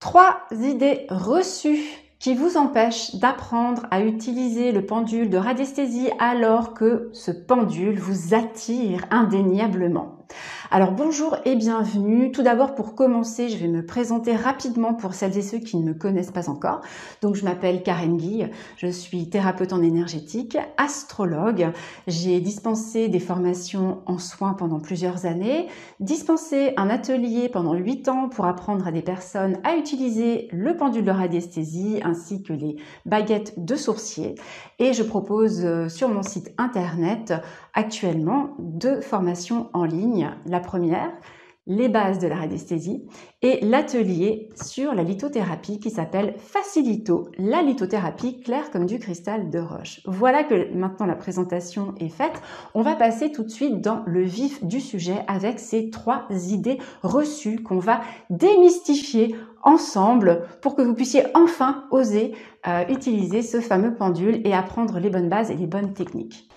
3 idées reçues qui vous empêchent d'apprendre à utiliser le pendule de radiesthésie alors que ce pendule vous attire indéniablement. Alors bonjour et bienvenue. Tout d'abord, pour commencer, je vais me présenter rapidement pour celles et ceux qui ne me connaissent pas encore. Donc je m'appelle Karen Guy, je suis thérapeute en énergétique, astrologue. J'ai dispensé des formations en soins pendant plusieurs années, dispensé un atelier pendant 8 ans pour apprendre à des personnes à utiliser le pendule de radiesthésie ainsi que les baguettes de sourcier. Et je propose sur mon site internet actuellement 2 formations en ligne. La première, les bases de la radiesthésie, et l'atelier sur la lithothérapie qui s'appelle Facilito, la lithothérapie claire comme du cristal de roche. Voilà que maintenant la présentation est faite. On va passer tout de suite dans le vif du sujet avec ces 3 idées reçues qu'on va démystifier ensemble pour que vous puissiez enfin oser utiliser ce fameux pendule et apprendre les bonnes bases et les bonnes techniques.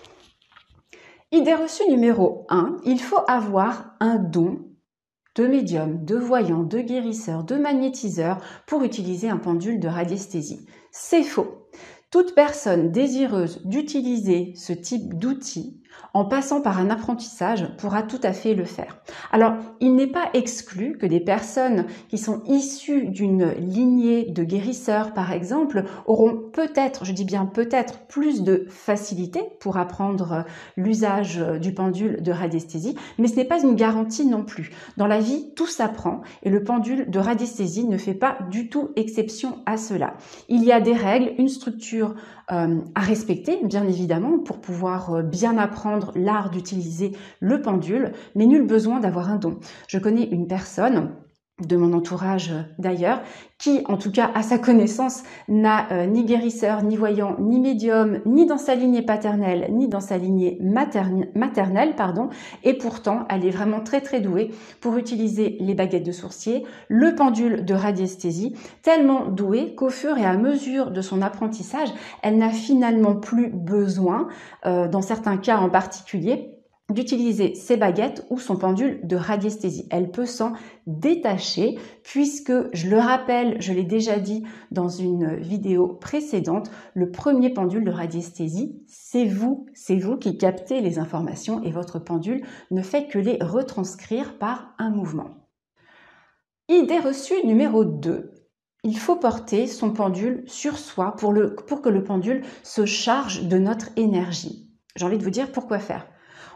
Idée reçue numéro 1, il faut avoir un don de médium, de voyant, de guérisseur, de magnétiseur pour utiliser un pendule de radiesthésie. C'est faux. Toute personne désireuse d'utiliser ce type d'outil en passant par un apprentissage pourra tout à fait le faire. Alors, il n'est pas exclu que des personnes qui sont issues d'une lignée de guérisseurs, par exemple, auront peut-être, je dis bien peut-être, plus de facilité pour apprendre l'usage du pendule de radiesthésie, mais ce n'est pas une garantie non plus. Dans la vie, tout s'apprend et le pendule de radiesthésie ne fait pas du tout exception à cela. Il y a des règles, une structure à respecter, bien évidemment, pour pouvoir bien apprendre l'art d'utiliser le pendule, mais nul besoin d'avoir un don. Je connais une personne de mon entourage d'ailleurs, qui en tout cas à sa connaissance n'a ni guérisseur, ni voyant, ni médium, ni dans sa lignée paternelle, ni dans sa lignée maternelle, et pourtant elle est vraiment très douée pour utiliser les baguettes de sourcier, le pendule de radiesthésie, tellement douée qu'au fur et à mesure de son apprentissage, elle n'a finalement plus besoin, dans certains cas en particulier, d'utiliser ses baguettes ou son pendule de radiesthésie. Elle peut s'en détacher puisque, je le rappelle, je l'ai déjà dit dans une vidéo précédente, le premier pendule de radiesthésie, c'est vous qui captez les informations et votre pendule ne fait que les retranscrire par un mouvement. Idée reçue numéro 2. Il faut porter son pendule sur soi pour que le pendule se charge de notre énergie. J'ai envie de vous dire pourquoi faire.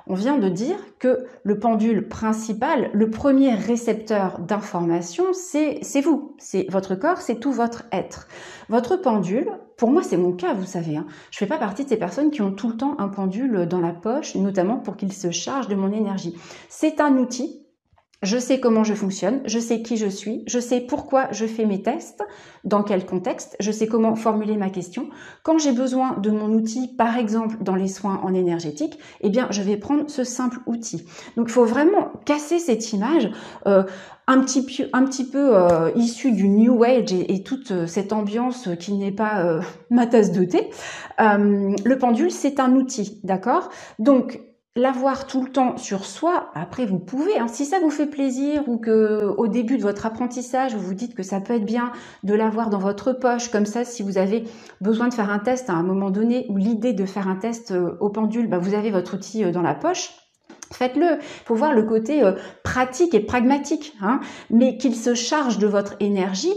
On vient de dire que le pendule principal, le premier récepteur d'information, c'est vous, c'est votre corps, c'est tout votre être. Votre pendule, pour moi c'est mon cas, vous savez, je fais pas partie de ces personnes qui ont tout le temps un pendule dans la poche, notamment pour qu'il se charge de mon énergie. C'est un outil. Je sais comment je fonctionne, je sais qui je suis, je sais pourquoi je fais mes tests, dans quel contexte, je sais comment formuler ma question. Quand j'ai besoin de mon outil, par exemple dans les soins en énergétique, eh bien je vais prendre ce simple outil. Donc il faut vraiment casser cette image un petit peu issue du New Age et toute cette ambiance qui n'est pas ma tasse de thé. Le pendule, c'est un outil, d'accord ? Donc l'avoir tout le temps sur soi, après vous pouvez, si ça vous fait plaisir ou que au début de votre apprentissage, vous vous dites que ça peut être bien de l'avoir dans votre poche, comme ça si vous avez besoin de faire un test à un moment donné ou l'idée de faire un test au pendule, vous avez votre outil dans la poche. Faites-le, il faut voir le côté pratique et pragmatique, mais qu'il se charge de votre énergie.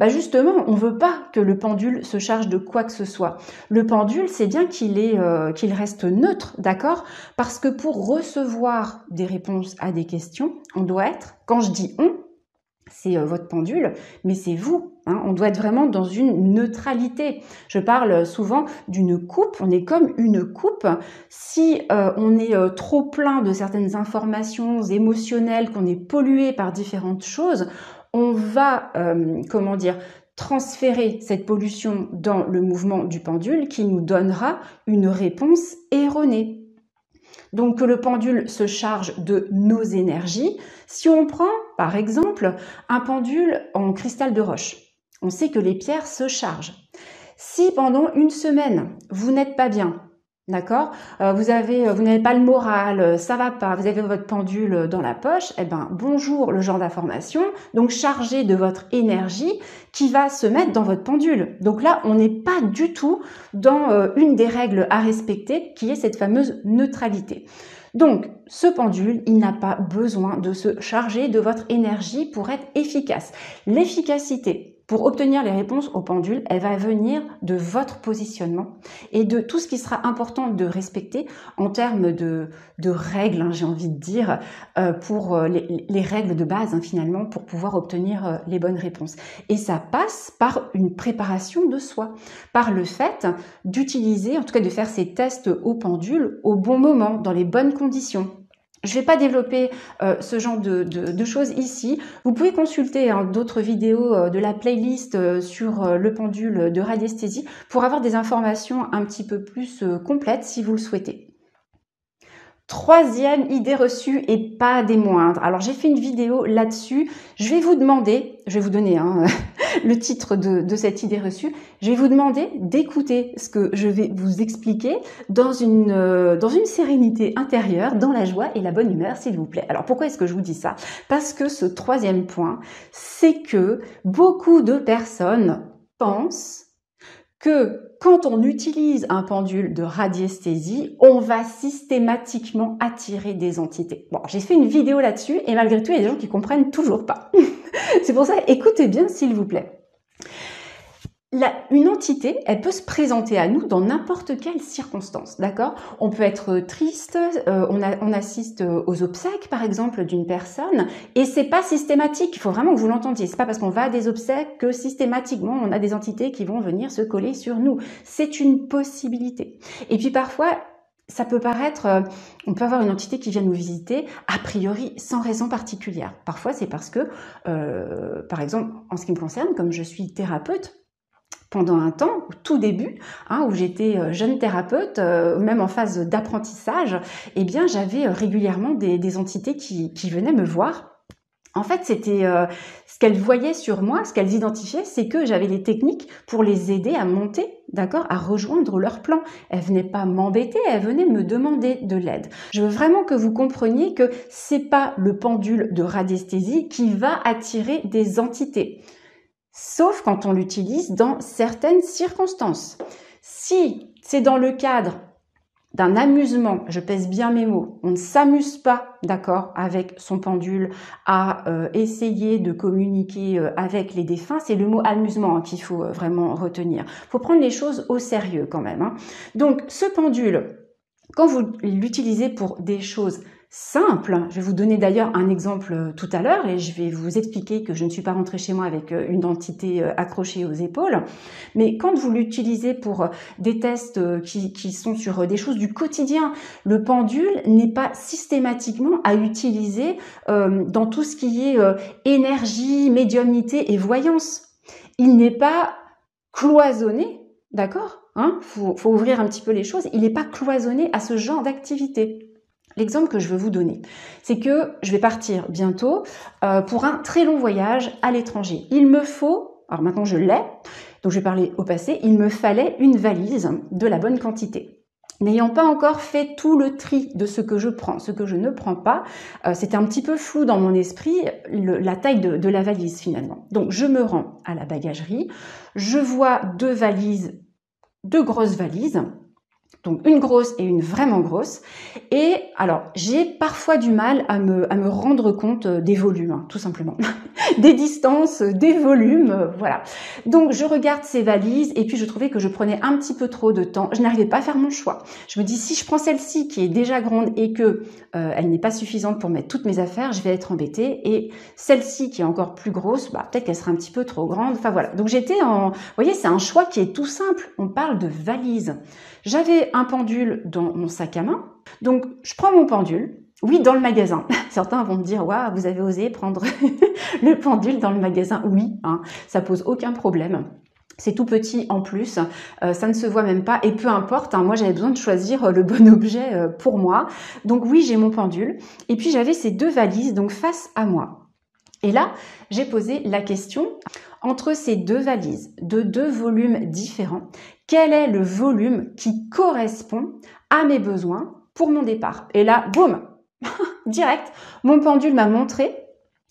Justement, on ne veut pas que le pendule se charge de quoi que ce soit. Le pendule, c'est bien qu'il reste neutre, d'accord ? Parce que pour recevoir des réponses à des questions, on doit être, quand je dis on, c'est votre pendule, mais c'est vous. On doit être vraiment dans une neutralité. Je parle souvent d'une coupe, on est comme une coupe. Si on est trop plein de certaines informations émotionnelles, qu'on est pollué par différentes choses, on va, transférer cette pollution dans le mouvement du pendule qui nous donnera une réponse erronée. Donc que le pendule se charge de nos énergies. Si on prend, par exemple, un pendule en cristal de roche, on sait que les pierres se chargent. Si pendant une semaine, vous n'êtes pas bien, D'accord, vous n'avez pas le moral, ça va pas, vous avez votre pendule dans la poche, eh ben bonjour le genre d'information, donc chargé de votre énergie qui va se mettre dans votre pendule. Donc là, on n'est pas du tout dans une des règles à respecter, qui est cette fameuse neutralité. Donc, ce pendule, il n'a pas besoin de se charger de votre énergie pour être efficace. L'efficacité, pour obtenir les réponses au pendule, elle va venir de votre positionnement et de tout ce qui sera important de respecter en termes de règles, hein, j'ai envie de dire, pour les règles de base, hein, finalement, pour pouvoir obtenir les bonnes réponses. Et ça passe par une préparation de soi, par le fait d'utiliser, en tout cas de faire ces tests au pendule au bon moment, dans les bonnes conditions. Je ne vais pas développer ce genre de choses ici. Vous pouvez consulter d'autres vidéos de la playlist sur le pendule de radiesthésie pour avoir des informations un petit peu plus complètes si vous le souhaitez. Troisième idée reçue et pas des moindres. Alors j'ai fait une vidéo là-dessus. Je vais vous donner le titre de cette idée reçue. Je vais vous demander d'écouter ce que je vais vous expliquer dans une sérénité intérieure, dans la joie et la bonne humeur, s'il vous plaît. Alors pourquoi est-ce que je vous dis ça? Parce que ce troisième point, c'est que beaucoup de personnes pensent que quand on utilise un pendule de radiesthésie, on va systématiquement attirer des entités. Bon, j'ai fait une vidéo là-dessus et malgré tout, il y a des gens qui comprennent toujours pas. C'est pour ça, écoutez bien s'il vous plaît. Une entité, elle peut se présenter à nous dans n'importe quelle circonstance, d'accord? On peut être triste, on assiste aux obsèques, par exemple, d'une personne, et c'est pas systématique, il faut vraiment que vous l'entendiez. C'est pas parce qu'on va à des obsèques que systématiquement, on a des entités qui vont venir se coller sur nous. C'est une possibilité. Et puis parfois, ça peut paraître, on peut avoir une entité qui vient nous visiter, a priori, sans raison particulière. Parfois, c'est parce que, par exemple, en ce qui me concerne, comme je suis thérapeute, pendant un temps, au tout début, où j'étais jeune thérapeute, même en phase d'apprentissage, eh bien, j'avais régulièrement des entités qui venaient me voir. En fait, c'était ce qu'elles voyaient sur moi, ce qu'elles identifiaient, c'est que j'avais les techniques pour les aider à monter, d'accord, à rejoindre leur plan. Elles venaient pas m'embêter, elles venaient me demander de l'aide. Je veux vraiment que vous compreniez que c'est pas le pendule de radiesthésie qui va attirer des entités. Sauf quand on l'utilise dans certaines circonstances. Si c'est dans le cadre d'un amusement, je pèse bien mes mots, on ne s'amuse pas, d'accord, avec son pendule à essayer de communiquer avec les défunts, c'est le mot amusement qu'il faut vraiment retenir. Il faut prendre les choses au sérieux quand même. Donc ce pendule, quand vous l'utilisez pour des choses simple. Je vais vous donner d'ailleurs un exemple tout à l'heure et je vais vous expliquer que je ne suis pas rentrée chez moi avec une entité accrochée aux épaules. Mais quand vous l'utilisez pour des tests qui sont sur des choses du quotidien, le pendule n'est pas systématiquement à utiliser dans tout ce qui est énergie, médiumnité et voyance. Il n'est pas cloisonné, d'accord ? Faut ouvrir un petit peu les choses. Il n'est pas cloisonné à ce genre d'activité. L'exemple que je veux vous donner, c'est que je vais partir bientôt pour un très long voyage à l'étranger. Il me faut, alors maintenant je l'ai, donc je vais parler au passé, il me fallait une valise de la bonne quantité. N'ayant pas encore fait tout le tri de ce que je prends, ce que je ne prends pas, c'était un petit peu flou dans mon esprit la taille de la valise finalement. Donc je me rends à la bagagerie, je vois deux grosses valises, donc une grosse et une vraiment grosse. Et alors, j'ai parfois du mal à me rendre compte des volumes, tout simplement. Des distances, des volumes, voilà. Donc, je regarde ces valises et puis je trouvais que je prenais un petit peu trop de temps. Je n'arrivais pas à faire mon choix. Je me dis, si je prends celle-ci qui est déjà grande et que elle n'est pas suffisante pour mettre toutes mes affaires, je vais être embêtée. Et celle-ci qui est encore plus grosse, peut-être qu'elle sera un petit peu trop grande. Enfin, voilà. Donc, vous voyez, c'est un choix qui est tout simple. On parle de valise. J'avais un pendule dans mon sac à main, donc je prends mon pendule, oui, dans le magasin. Certains vont me dire, waouh, vous avez osé prendre le pendule dans le magasin. Oui, ça pose aucun problème. C'est tout petit en plus, ça ne se voit même pas et peu importe, moi j'avais besoin de choisir le bon objet pour moi. Donc oui, j'ai mon pendule et puis j'avais ces deux valises donc face à moi. Et là, j'ai posé la question, entre ces deux valises de deux volumes différents, quel est le volume qui correspond à mes besoins pour mon départ. Et là, boum, direct, mon pendule m'a montré.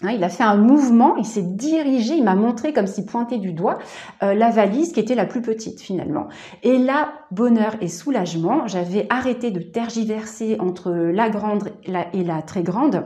Il a fait un mouvement, il s'est dirigé, il m'a montré comme s'il pointait du doigt la valise qui était la plus petite finalement. Et là, bonheur et soulagement, j'avais arrêté de tergiverser entre la grande et la très grande.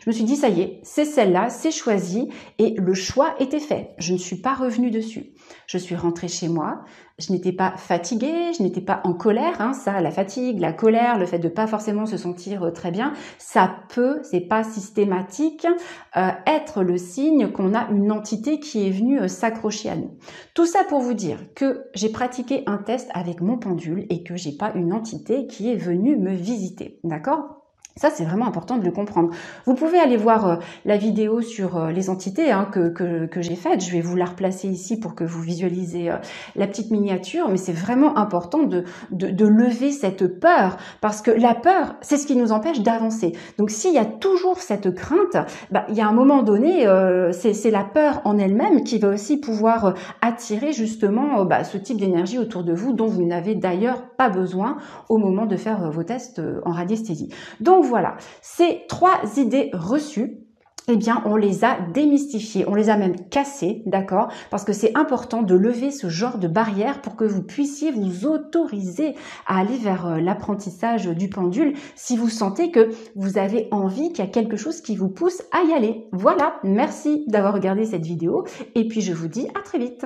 Je me suis dit, ça y est, c'est celle-là, c'est choisi et le choix était fait. Je ne suis pas revenue dessus. Je suis rentrée chez moi, je n'étais pas fatiguée, je n'étais pas en colère. Ça, la fatigue, la colère, le fait de pas forcément se sentir très bien, ça peut, c'est pas systématique, être le signe qu'on a une entité qui est venue s'accrocher à nous. Tout ça pour vous dire que j'ai pratiqué un test avec mon pendule et que j'ai pas une entité qui est venue me visiter. D'accord ? Ça, c'est vraiment important de le comprendre. Vous pouvez aller voir la vidéo sur les entités que j'ai faite. Je vais vous la replacer ici pour que vous visualisez la petite miniature. Mais c'est vraiment important de lever cette peur parce que la peur, c'est ce qui nous empêche d'avancer. Donc, s'il y a toujours cette crainte, il y a un moment donné, c'est la peur en elle-même qui va aussi pouvoir attirer justement ce type d'énergie autour de vous dont vous n'avez d'ailleurs pas besoin au moment de faire vos tests en radiesthésie. Donc, voilà, ces 3 idées reçues, eh bien, on les a démystifiées, on les a même cassées, d'accord? Parce que c'est important de lever ce genre de barrière pour que vous puissiez vous autoriser à aller vers l'apprentissage du pendule si vous sentez que vous avez envie, qu'il y a quelque chose qui vous pousse à y aller. Voilà, merci d'avoir regardé cette vidéo et puis je vous dis à très vite.